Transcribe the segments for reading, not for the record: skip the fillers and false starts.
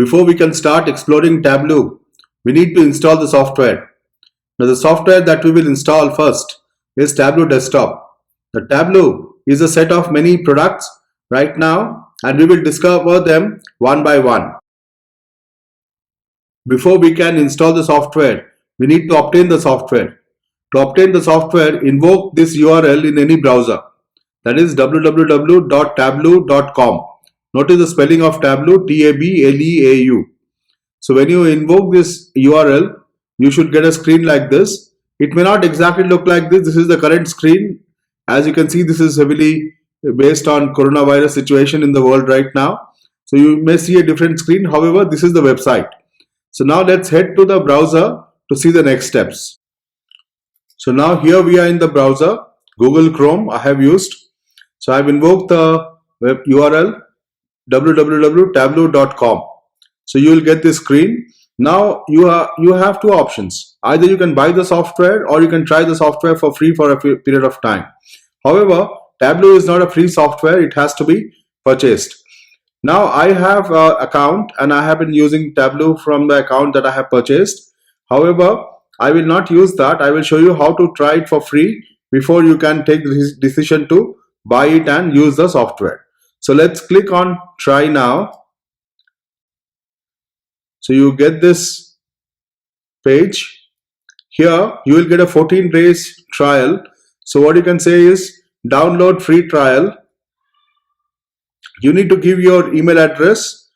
Before we can start exploring Tableau, we need to install the software. Now the software that we will install first is Tableau Desktop. The Tableau is a set of many products right now and we will discover them one by one. Before we can install the software, we need to obtain the software. To obtain the software, invoke this URL in any browser. That is www.tableau.com. Notice the spelling of Tableau, T-A-B-L-E-A-U. So when you invoke this URL, you should get a screen like this. It may not exactly look like this. This is the current screen. As you can see, this is heavily based on coronavirus situation in the world right now. So you may see a different screen. However, this is the website. So now let's head to the browser to see the next steps. So now here we are in the browser, Google Chrome I have used. So I've invoked the web URL www.tableau.com. So you will get this screen. Now you have two options. Either you can buy the software or you can try the software for free for a period of time. However, Tableau is not a free software. It has to be purchased. Now I have an account and I have been using Tableau from the account that I have purchased. However, I will not use that. I will show you how to try it for free before you can take this decision to buy it and use the software. So let's click on try now. So you get this page. Here you will get a 14 days trial. So what you can say is download free trial. You need to give your email address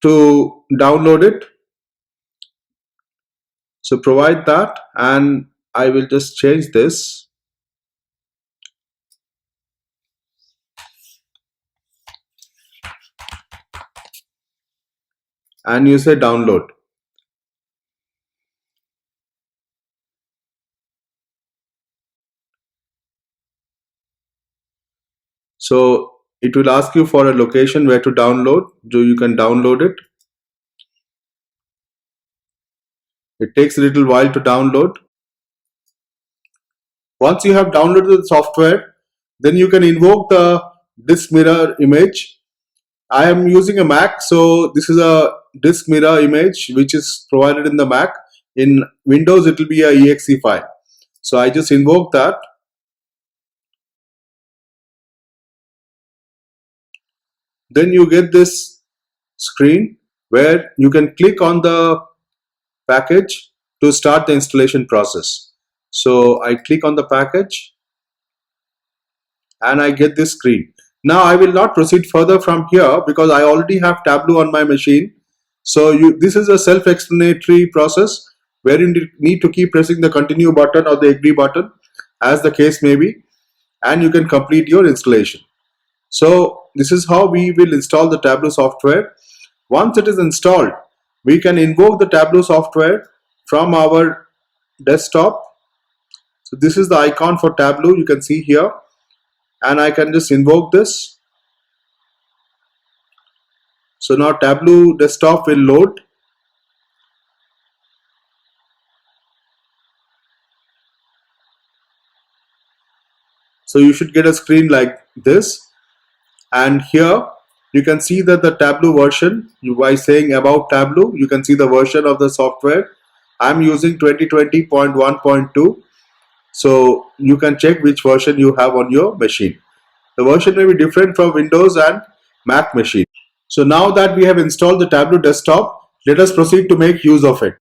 to download it. So provide that and I will just change this. And you say download. So it will ask you for a location where to download, so you can download it. It takes a little while to download. Once you have downloaded the software, then you can invoke the disk mirror image. I am using a Mac, so this is a disk mirror image which is provided in the Mac. In Windows, it will be a exe file. So I just invoke that. Then you get this screen where you can click on the package to start the installation process. So I click on the package and I get this screen. Now I will not proceed further from here because I already have Tableau on my machine. So this is a self-explanatory process where you need to keep pressing the continue button or the agree button as the case may be, and you can complete your installation. So this is how we will install the Tableau software. Once it is installed, we can invoke the Tableau software from our desktop. So this is the icon for Tableau, you can see here, and I can just invoke this. So now Tableau desktop will load. So you should get a screen like this. And here you can see that the Tableau version, by saying about Tableau, you can see the version of the software. I'm using 2020.1.2. So you can check which version you have on your machine. The version may be different from Windows and Mac machine. So now that we have installed the Tableau desktop, let us proceed to make use of it.